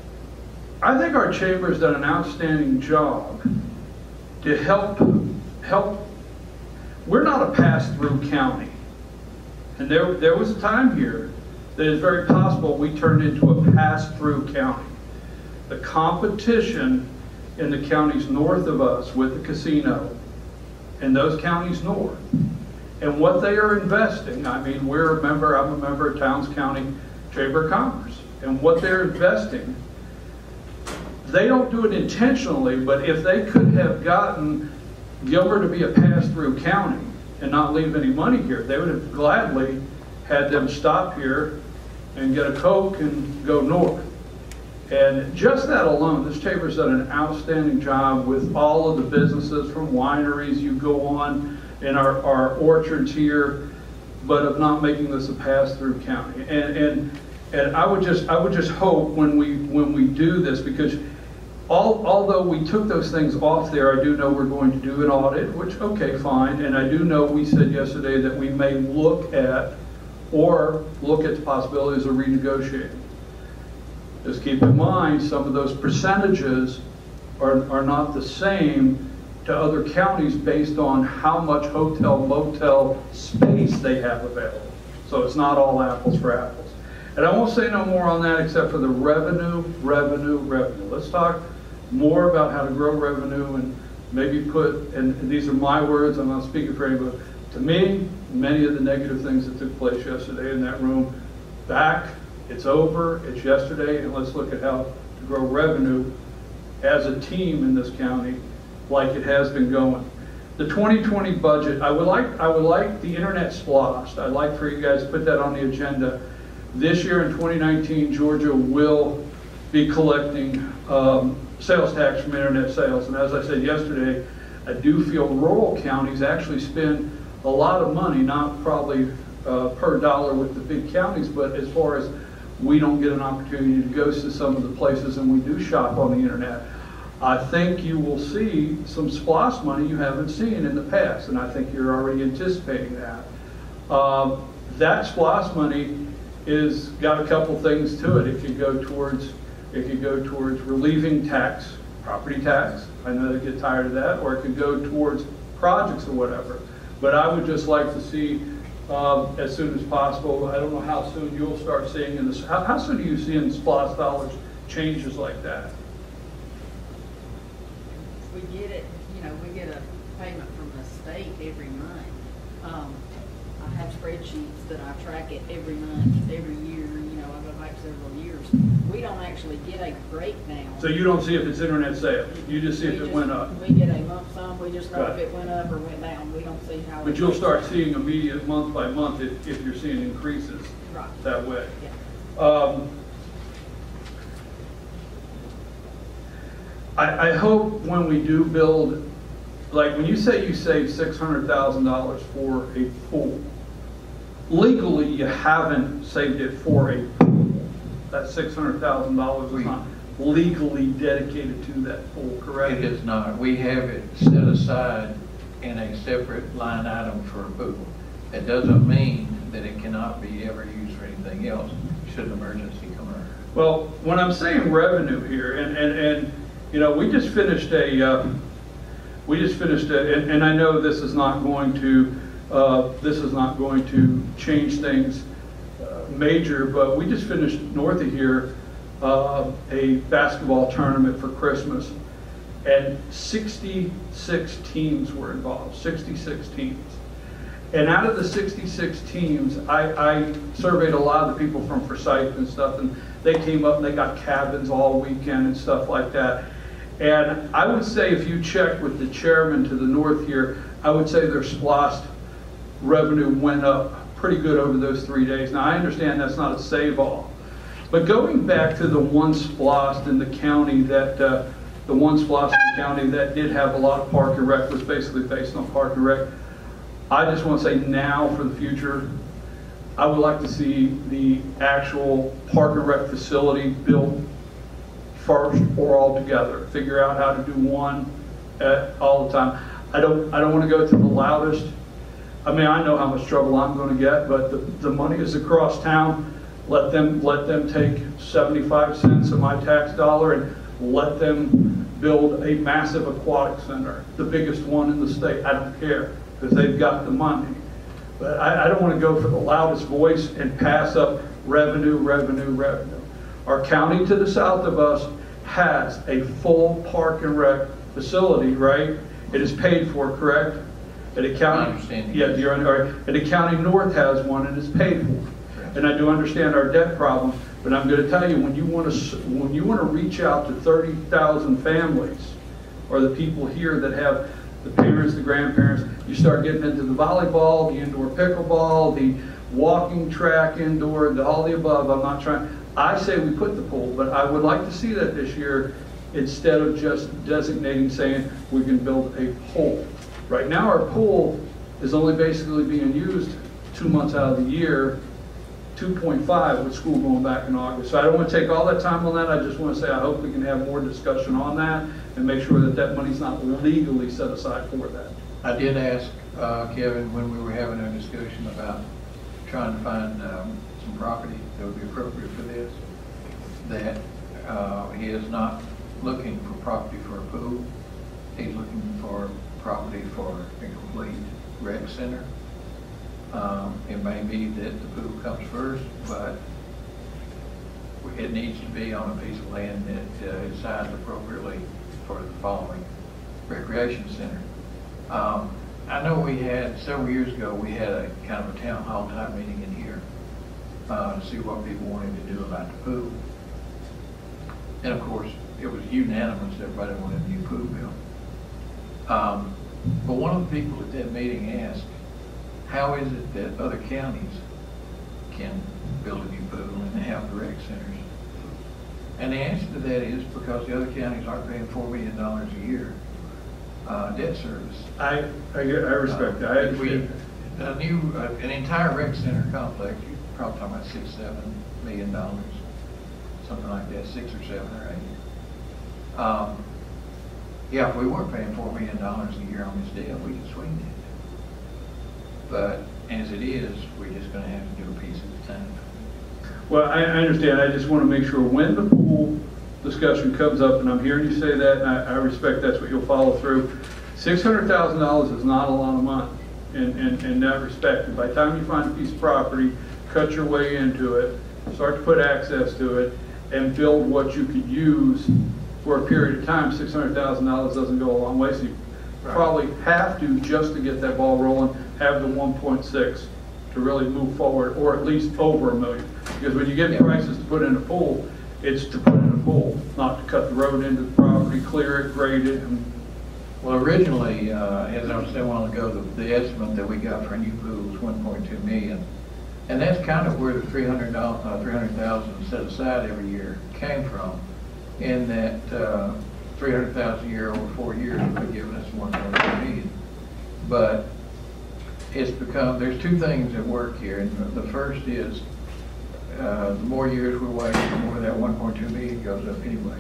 I think our chamber has done an outstanding job to help. We're not a pass-through county. And there was a time here that it's very possible we turned into a pass-through county. The competition in the counties north of us with the casino and those counties north and what they are investing. I mean, I'm a member of Towns County Chamber of Commerce, and what they're investing, they don't do it intentionally, but if they could have gotten Gilmer to be a pass-through county and not leave any money here, they would have gladly had them stop here and get a Coke and go north. And just that alone, this chamber's done an outstanding job with all of the businesses from wineries you go on in our orchards here, but of not making this a pass-through county. And I would just hope when we do this, because although we took those things off there, I do know we're going to do an audit, which, okay, fine. And I do know we said yesterday that we may look at the possibilities of renegotiating. Just keep in mind, some of those percentages are not the same to other counties based on how much hotel, motel space they have available. So it's not all apples for apples. And I won't say no more on that except for the revenue. Let's talk more about how to grow revenue and maybe and these are my words, I'm not speaking for anybody. To me, many of the negative things that took place yesterday in that room, it's over, it's yesterday, and let's look at how to grow revenue as a team in this county like it has been going. The 2020 budget, I would like the internet SPLOST. I'd like for you guys to put that on the agenda. This year in 2019, Georgia will be collecting sales tax from internet sales. And as I said yesterday, I do feel rural counties actually spend a lot of money, not probably per dollar with the big counties, but as far as we don't get an opportunity to go to some of the places and we do shop on the internet. I think you will see some SPLOST money you haven't seen in the past, and I think you're already anticipating that. That SPLOST money is got a couple things to it. It could go towards relieving tax, property tax. I know they get tired of that, or it could go towards projects or whatever. But I would just like to see as soon as possible. I don't know how soon you'll start seeing in this. How soon do you see in SPLOST dollars changes like that? We get it, we get a payment from the state every month. I have spreadsheets that I track it every month, every year, I go back several years. We don't actually get a breakdown. So you don't see if it's internet sales, you just see if it went up? We get a lump sum, we just know if it went up or went down. We don't see how. But you'll start seeing immediate month by month if you're seeing increases that way. Yeah. I hope when we do build, like when you say you save $600,000 for a pool, legally you haven't saved it for a pool. That $600,000 is not legally dedicated to that pool, correct? It is not. We have it set aside in a separate line item for a pool. That doesn't mean that it cannot be ever used for anything else. should an emergency come around. Well, when I'm saying revenue here, and you know, we just finished and I know this is not going to change things major, but we just finished north of here a basketball tournament for Christmas, and 66 teams were involved, 66 teams. And out of the 66 teams, I surveyed a lot of the people from Forsyth and stuff, and they came up and they got cabins all weekend and stuff like that. And I would say if you check with the chairman to the north here, I would say their SPLOST revenue went up pretty good over those 3 days. Now I understand that's not a save-all, but going back to the one SPLOST in the county that did have a lot of park and rec, was basically based on park and rec. I just want to say now for the future, I would like to see the actual park and rec facility built first or all together. Figure out how to do one all the time. I don't want to go to the loudest. I mean, I know how much trouble I'm going to get, but the money is across town. Let them take 75 cents of my tax dollar and let them build a massive aquatic center, the biggest one in the state. I don't care, because they've got the money. But I don't want to go for the loudest voice and pass up revenue. Our county to the south of us has a full park and rec facility, right? It is paid for, correct? At a county, yeah, you're on, at a county north has one and it's paid for. And I do understand our debt problem, but I'm going to tell you, when you want to reach out to 30,000 families, or the people here that have the parents, the grandparents, you start getting into the volleyball, the indoor pickleball, the walking track indoor, all the above. I'm not trying. I say we put the pool, but I would like to see that this year, instead of just designating, saying we can build a pool. Right now our pool is only basically being used 2 months out of the year, 2.5 with school going back in August. So I don't want to take all that time on that. I just want to say I hope we can have more discussion on that and make sure that that money's not legally set aside for that. I did ask Kevin when we were having a discussion about trying to find some property that would be appropriate for this, that he is not looking for property for a pool. He's looking for property for a complete rec center. It may be that the pool comes first, but it needs to be on a piece of land that is sized appropriately for the following recreation center. I know we had, several years ago, we had a kind of a town hall type meeting in here to see what people wanted to do about the pool. And of course, it was unanimous, everybody wanted a new pool built. But one of the people at that meeting asked, how is it that other counties can build a new pool and have the rec centers? And the answer to that is because the other counties aren't paying $4 million a year debt service. I respect that. I understand. An entire rec center complex, you're probably talking about $6-7 million, something like that, 6 or 7 or 8. Yeah, if we weren't paying $4 million a year on this deal, we could swing it. But as it is, we're just going to have to do a piece at a time. Well, I understand. I just want to make sure when the pool discussion comes up, and I'm hearing you say that, and I respect that's what you'll follow through. $600,000 is not a lot of money in that respect. And by the time you find a piece of property, cut your way into it, start to put access to it, and build what you could use for a period of time, $600,000 doesn't go a long way. So you probably have to, just to get that ball rolling, have the 1.6 to really move forward, or at least over $1 million. Because when you get prices to put in a pool, it's to put in a pool, not to cut the road into the property, clear it, grade it. Well, originally, as I was saying a while ago, the estimate that we got for a new pool was $1.2 million. And that's kind of where the $300,000 set aside every year came from, in that $300,000 a year over 4 years would have given us $1.2 million. But it's become, there's two things at work here. And the first is the more years we wait, the more that $1.2 million goes up anyway.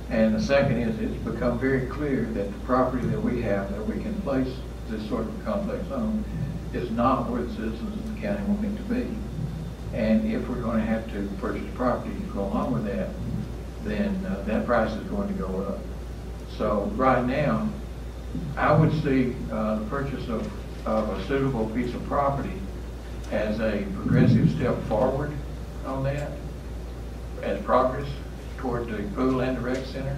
And the second is it's become very clear that the property that we have that we can place this sort of a complex on is not where the citizens of the county want it to be. And if we're going to have to purchase property to go along with that, then that price is going to go up. So right now, I would see the purchase of a suitable piece of property as a progressive step forward on that, as progress toward the pool and the rec center.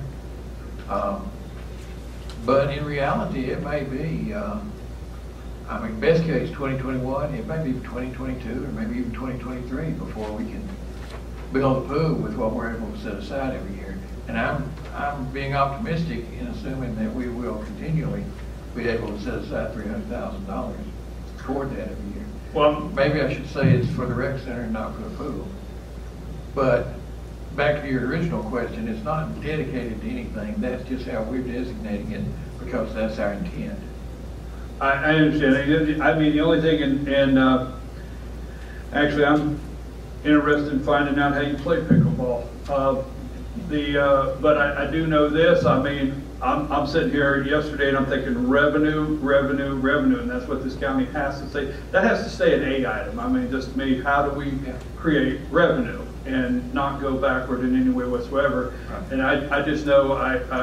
But in reality, it may be, I mean, best case 2021, it may be 2022 or maybe even 2023 before we can build a pool with what we're able to set aside every year. And I'm being optimistic in assuming that we will continually be able to set aside $300,000 toward that every year. Well, maybe I should say it's for the rec center and not for the pool. But back to your original question, it's not dedicated to anything. That's just how we're designating it because that's our intent. I understand. I mean, the only thing, and actually, I'm interested in finding out how you play pickleball. But I do know this. I mean, I'm sitting here yesterday and I'm thinking revenue, and that's what this county has to say. That has to stay an A item. I mean, just me, how do we create revenue and not go backward in any way whatsoever? Right. And I just know,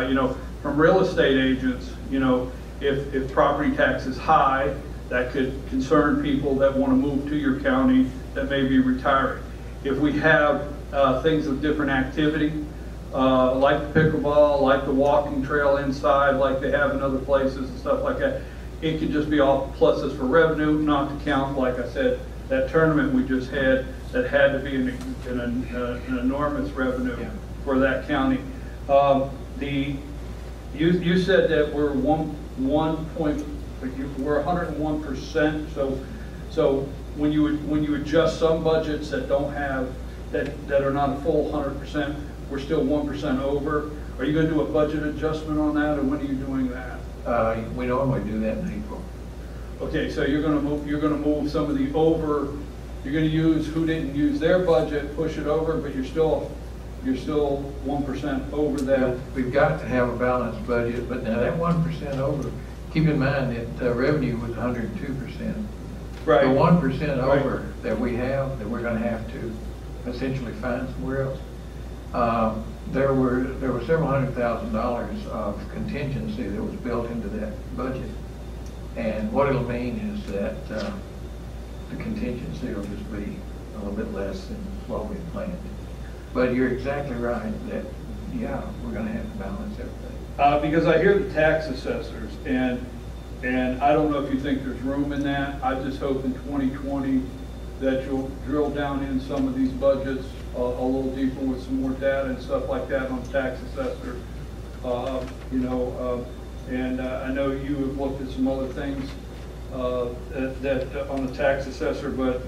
you know, from real estate agents, you know, if property tax is high, that could concern people that want to move to your county that may be retiring. If we have things of different activity, like the pickleball, like the walking trail inside, like they have in other places and stuff like that, it could just be all pluses for revenue, not to count, like I said, that tournament we just had that had to be an enormous revenue for that county. You said that we're 101%. So when you adjust some budgets that don't have that are not a full 100%, we're still 1% over. Are you going to do a budget adjustment on that, or when are you doing that? We normally do that in April. Okay, so you're going to move some of the over. You're going to use who didn't use their budget, push it over, but you're still 1% over that. We've got to have a balanced budget, but now that 1% over, keep in mind that revenue was 102%. Right. The 1% over that we have, that we're going to have to essentially find somewhere else. There were several $100,000 of contingency that was built into that budget, and what it'll mean is that the contingency will just be a little bit less than what we planned. But you're exactly right that, yeah, we're going to have to balance everything. Because I hear the tax assessors, and I don't know if you think there's room in that. I just hope in 2020 that you'll drill down in some of these budgets a little deeper with some more data and stuff like that on the tax assessor. You know, and I know you have looked at some other things that on the tax assessor, but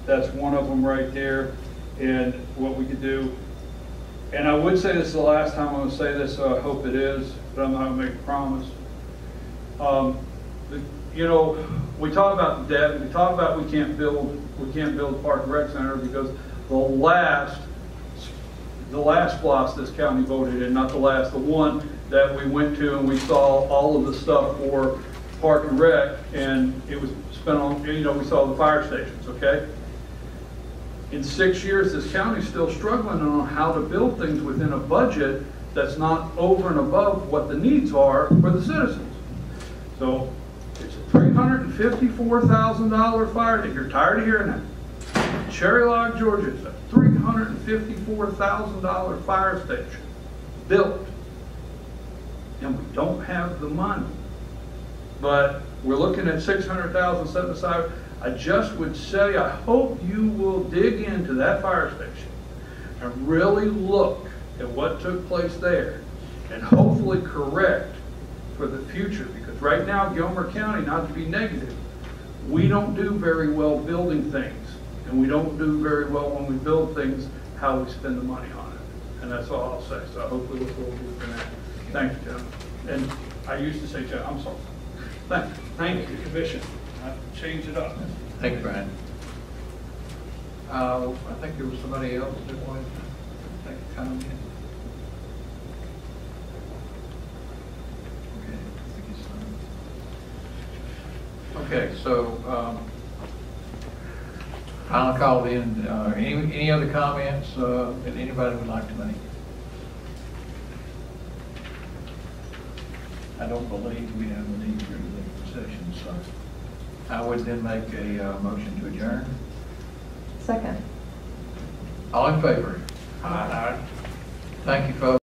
that's one of them right there. And what we could do, and I would say this is the last time I'm going to say this, so I hope it is, but I'm not going to make a promise. You know, we talk about the debt. We talk about we can't build Park and Rec Center because the last BOC this county voted in, not the last, the one that we went to and we saw all of the stuff for Park and Rec, and it was spent on, you know, we saw the fire stations, okay? In 6 years, this county's still struggling on how to build things within a budget that's not over and above what the needs are for the citizens. So it's a $354,000 fire. If you're tired of hearing that, Cherry Log, Georgia, is a $354,000 fire station built, and we don't have the money. But we're looking at $600,000 set aside. I just would say, I hope you will dig into that fire station and really look at what took place there and hopefully correct for the future. Because right now, Gilmer County, not to be negative, we don't do very well building things. And we don't do very well when we build things, how we spend the money on it. And that's all I'll say. So hopefully we'll do that. Thank you, John. And I used to say, John, I'm sorry. Thank you, Commission. Change it up. Thank you, Brian. I think there was somebody else that wanted to take a comment. Okay, so Final call then, any other comments that anybody would like to make? I don't believe we have a need for executive session, so I would then make a motion to adjourn. Second. All in favor? Aye. Thank you, folks.